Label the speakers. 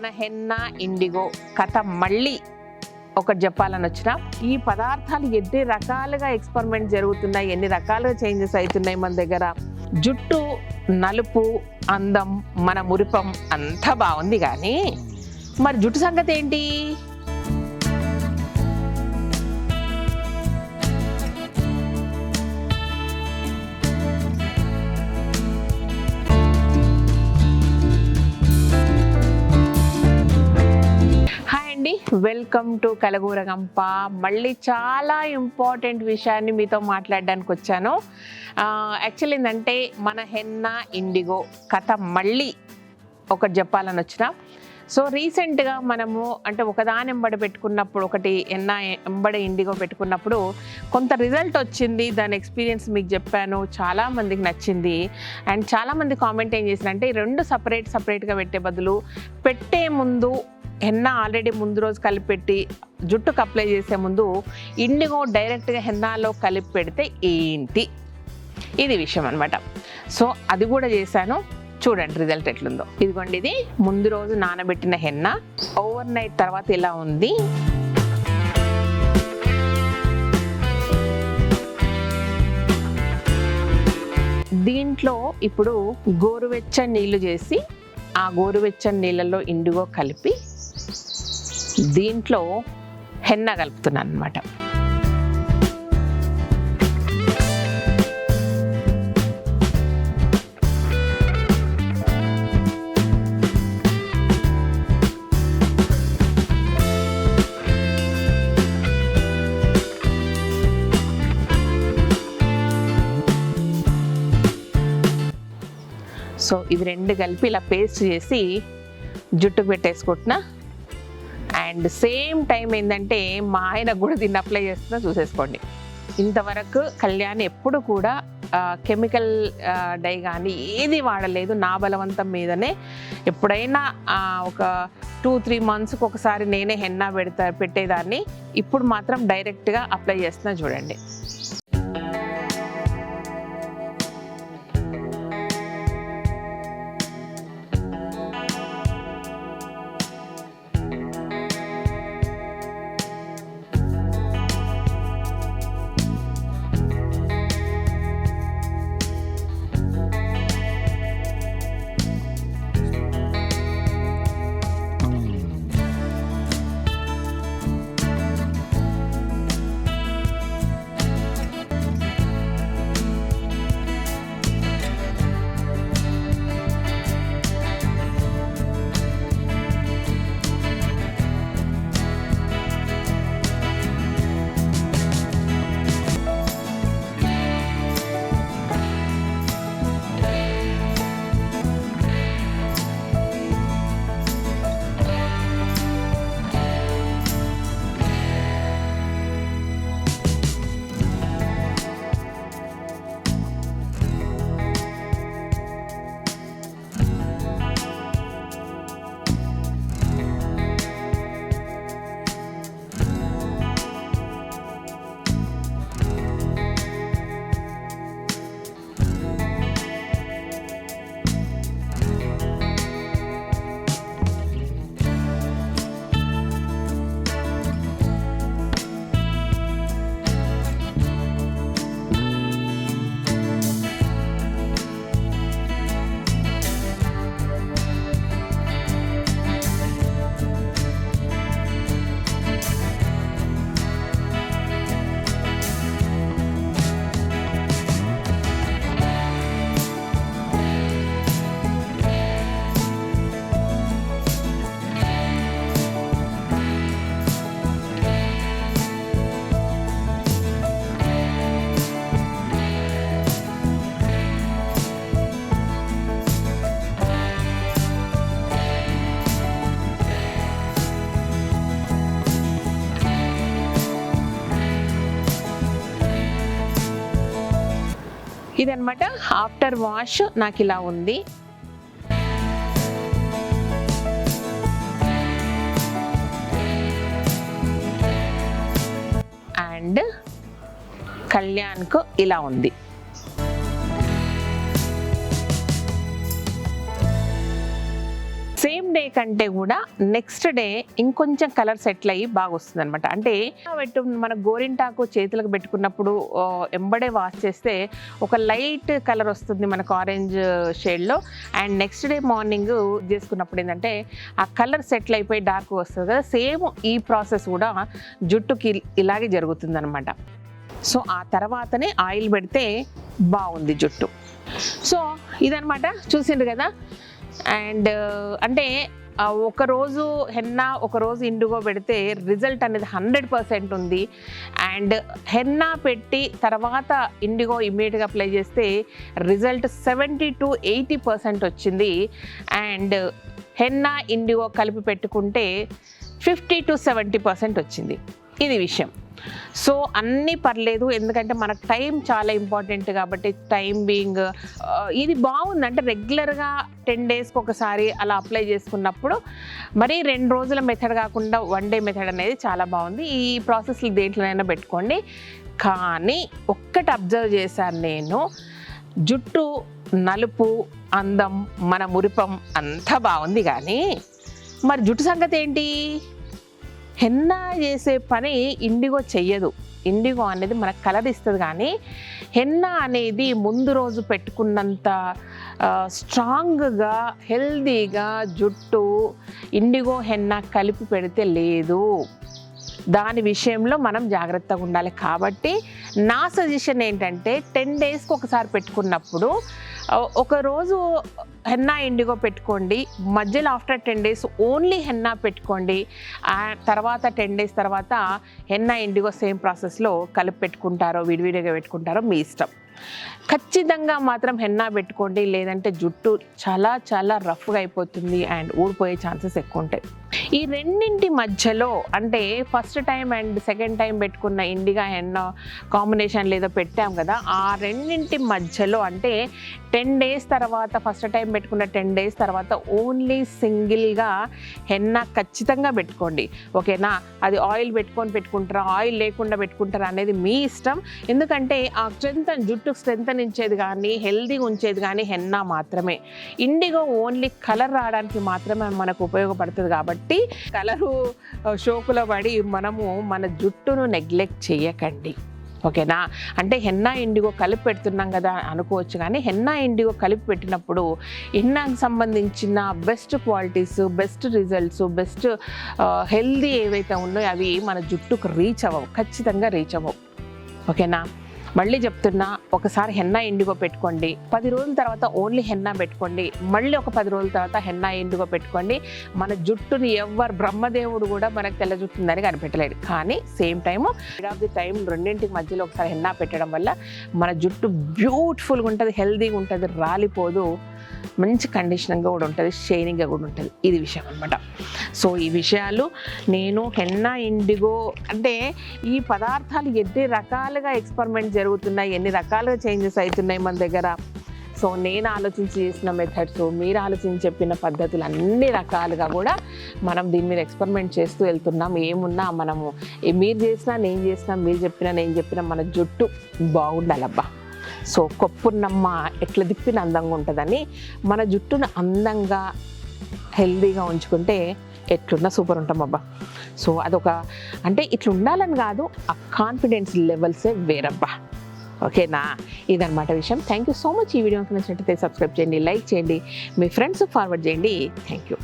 Speaker 1: మన henna IndiGo కథ మళ్ళీ ఒకటి చెప్పాలని వచ్చిన ఈ పదార్థాలు ఎన్ని రకాలుగా ఎక్స్పెరిమెంట్ జరుగుతున్నాయి, ఎన్ని రకాలుగా చేంజెస్ అవుతున్నాయి మన దగ్గర. జుట్టు నలుపు అందం మన మురిపం అంతా బాగుంది, కానీ మరి జుట్టు సంగతి ఏంటి? Welcome to Kalagooragampa. మళ్ళీ చాలా ఇంపార్టెంట్ విషయాన్ని మీతో మాట్లాడడానికి వచ్చాను. యాక్చువల్లీ ఏంటంటే మన హెన్నా ఇండిగో కథ మళ్ళీ ఒకటి చెప్పాలని వచ్చిన. సో రీసెంట్గా మనము అంటే ఒకదాని ఎంబడి పెట్టుకున్నప్పుడు, ఒకటి హెన్నా ఎంబడి ఇండిగో పెట్టుకున్నప్పుడు కొంత రిజల్ట్ వచ్చింది. దాని ఎక్స్పీరియన్స్ మీకు చెప్పాను, చాలామందికి నచ్చింది. అండ్ చాలామంది కామెంట్ ఏం చేసినంటే ఈ రెండు సపరేట్గా పెట్టే బదులు పెట్టే ముందు హెన్నా ఆల్రెడీ ముందు రోజు కలిపి పెట్టి జుట్టుకు అప్లై చేసే ముందు ఇండిగో డైరెక్ట్గా హెన్నాలో కలిపి పెడితే ఏంటి, ఇది విషయం అనమాట. సో అది కూడా చేశాను, చూడండి రిజల్ట్ ఎట్లుందో. ఇదిగోండి, ఇది ముందు రోజు నానబెట్టిన హెన్నా ఓవర్ నైట్ తర్వాత ఇలా ఉంది. దీంట్లో ఇప్పుడు గోరువెచ్చని నీళ్లు చేసి ఆ గోరువెచ్చని నీళ్ళల్లో ఇండిగో కలిపి దీంట్లో హెన్నా కలుపుతున్నాను అనమాట. సో ఇవి రెండు కలిపి ఇలా పేస్ట్ చేసి జుట్టుకు పెట్టేసుకుంటున్నా. అండ్ సేమ్ టైం ఏంటంటే మా ఆయనకు కూడా దీన్ని అప్లై చేస్తున్నా, చూసేసుకోండి. ఇంతవరకు కళ్యాణ్ ఎప్పుడు కూడా కెమికల్ డై కానీ ఏది వాడలేదు, నా బలవంతం మీదనే. ఎప్పుడైనా ఒక 2-3 మంత్స్కి ఒకసారి నేనే హెన్నా పెట్టేదాన్ని. ఇప్పుడు మాత్రం డైరెక్ట్గా అప్లై చేస్తున్నా, చూడండి. ఇదన్నమాట ఆఫ్టర్ వాష్ నాకు ఇలా ఉంది. అండ్ కళ్యాణ్కు ఇలా ఉంది. సేమ్ డే కంటే కూడా నెక్స్ట్ డే ఇంకొంచెం కలర్ సెటిల్ అయ్యి బాగా వస్తుంది అనమాట. అంటే మన గోరింటాకు చేతులకు పెట్టుకున్నప్పుడు ఎంబడే వాష్ చేస్తే ఒక లైట్ కలర్ వస్తుంది మనకు ఆరెంజ్ షేడ్లో. అండ్ నెక్స్ట్ డే మార్నింగ్ చేసుకున్నప్పుడు ఏంటంటే ఆ కలర్ సెటిల్ అయిపోయి డార్క్ వస్తుంది కదా. సేమ్ ఈ ప్రాసెస్ కూడా జుట్టుకి ఇలాగే జరుగుతుంది అనమాట. సో ఆ తర్వాతనే ఆయిల్ పెడితే బాగుంది జుట్టు. సో ఇదనమాట, చూసిండ్రు కదా. అండ్ అంటే ఒకరోజు హెన్నా ఒకరోజు ఇండిగో పెడితే రిజల్ట్ అనేది 100% ఉంది. అండ్ హెన్నా పెట్టి తర్వాత ఇండిగో ఇమ్మీడియట్గా అప్లై చేస్తే రిజల్ట్ 70 to 80% వచ్చింది. అండ్ హెన్నా ఇండిగో కలిపి పెట్టుకుంటే 50 to 70% వచ్చింది. ఇది విషయం. సో అన్నీ పర్లేదు, ఎందుకంటే మనకు టైం చాలా ఇంపార్టెంట్ కాబట్టి టైం బీయింగ్ ఇది బాగుంది. అంటే రెగ్యులర్గా 10 daysకి ఒకసారి అలా అప్లై చేసుకున్నప్పుడు మరీ 2 రోజుల మెథడ్ కాకుండా 1 day మెథడ్ అనేది చాలా బాగుంది. ఈ ప్రాసెస్లు దేంట్లోనైనా పెట్టుకోండి. కానీ ఒక్కటి అబ్జర్వ్ చేశాను నేను, జుట్టు నలుపు అందం మన మురిపం అంతా బాగుంది, కానీ మరి జుట్టు సంగతి ఏంటి? హెన్నా చేసే పని ఇండిగో చెయ్యదు. ఇండిగో అనేది మనకు కలర్ ఇస్తుంది, కానీ హెన్నా అనేది ముందు రోజు పెట్టుకున్నంత స్ట్రాంగ్గా హెల్దీగా జుట్టు ఇండిగో హెన్నా కలిపి పెడితే లేదు. దాని విషయంలో మనం జాగ్రత్తగా ఉండాలి. కాబట్టి నా సజెషన్ ఏంటంటే 10 daysకి ఒకసారి పెట్టుకున్నప్పుడు ఒకరోజు హెన్నా ఇండిగో పెట్టుకోండి, మధ్యలో ఆఫ్టర్ 10 days ఓన్లీ హెన్నా పెట్టుకోండి. తర్వాత 10 days తర్వాత హెన్నా ఇండిగో సేమ్ ప్రాసెస్లో కలిపి పెట్టుకుంటారో విడివిడిగా పెట్టుకుంటారో మీ ఇష్టం. ఖచ్చితంగా మాత్రం హెన్నా పెట్టుకోండి, లేదంటే జుట్టు చాలా చాలా రఫ్గా అయిపోతుంది అండ్ ఊడిపోయే ఛాన్సెస్ ఎక్కువ ఉంటాయి. ఈ రెండింటి మధ్యలో అంటే first time and second time పెట్టుకున్న ఇండిగా హెన్నా కాంబినేషన్ లేదో పెట్టాం కదా, ఆ రెండింటి మధ్యలో అంటే 10 days తర్వాత ఫస్ట్ టైం పెట్టుకున్న 10 days తర్వాత ఓన్లీ సింగిల్గా హెన్నా ఖచ్చితంగా పెట్టుకోండి. ఓకేనా? అది ఆయిల్ పెట్టుకుంటారా ఆయిల్ లేకుండా పెట్టుకుంటారా అనేది మీ ఇష్టం. ఎందుకంటే ఆ జుట్టు స్ట్రెంత్ ఇచ్చేది కానీ హెల్దీగా ఉంచేది కానీ హెన్నా మాత్రమే. ఇండిగో ఓన్లీ కలర్ రావడానికి మాత్రమే మనకు ఉపయోగపడుతుంది. కాబట్టి కలరు షోకులో పడి మనము మన జుట్టును నెగ్లెక్ట్ చేయకండి. ఓకేనా? అంటే హెన్నా ఇండిగో కలిపి పెడుతున్నాం కదా అనుకోవచ్చు, కానీ హెన్నా ఇండిగో కలిపి పెట్టినప్పుడు హెన్నాకి సంబంధించిన best qualities, best results, best healthy ఏవైతే ఉన్నాయో అవి మన జుట్టుకు రీచ్ అవ్వవు, ఖచ్చితంగా రీచ్ అవ్వవు. ఓకేనా? మళ్ళీ చెప్తున్నా, ఒకసారి హెన్నా ఇండిగో పెట్టుకోండి, 10 రోజుల తర్వాత ఓన్లీ హెన్నా పెట్టుకోండి, మళ్ళీ ఒక 10 రోజుల తర్వాత హెన్నా ఇండిగో పెట్టుకోండి. మన జుట్టుని బ్రహ్మదేవుడు కూడా మనకు తెల్ల జుట్టుందని కనిపెట్టలేడు. కానీ same time of the time రెండింటికి మధ్యలో ఒకసారి హెన్నా పెట్టడం వల్ల మన జుట్టు బ్యూటిఫుల్గా ఉంటుంది, హెల్దీగా ఉంటుంది, రాలిపోదు, మంచి కండిషనింగ్గా కూడా ఉంటుంది, షైనింగ్గా కూడా ఉంటుంది. ఇది విషయం అనమాట. సో ఈ విషయాలు నేను హెన్నా ఇండిగో అంటే ఈ పదార్థాలు ఎన్ని రకాలుగా ఎక్స్పెరిమెంట్ జరుగుతున్నాయి, ఎన్ని రకాలుగా చేంజెస్ అవుతున్నాయి మన దగ్గర. సో నేను ఆలోచించి చేసిన మెథడ్స్, మీరు ఆలోచించి చెప్పిన పద్ధతులు అన్ని రకాలుగా కూడా మనం దీని మీద ఎక్స్పెరిమెంట్ చేస్తూ వెళ్తున్నాం. ఏమున్నా మనము మీరు చేసినా నేను చేసినా, మీరు చెప్పినా నేను చెప్పినా మన జుట్టు బాగుండాలబ్బా. సో కొప్పున్నమ్మ ఎట్లా తిప్పిన అందంగా ఉంటుందని మన జుట్టును అందంగా హెల్దీగా ఉంచుకుంటే ఎట్లున్నా సూపర్ ఉంటాం అబ్బా. సో అదొక అంటే ఇట్లా ఉండాలని కాదు, ఆ కాన్ఫిడెన్స్ లెవెల్సే వేరబ్బా. ఓకేనా? ఇదన్నమాట విషయం. Thank you so much. ఈ వీడియో నచ్చినట్టయితే సబ్స్క్రైబ్ చేయండి, లైక్ చేయండి, మీ ఫ్రెండ్స్ ఫార్వర్డ్ చేయండి. Thank you.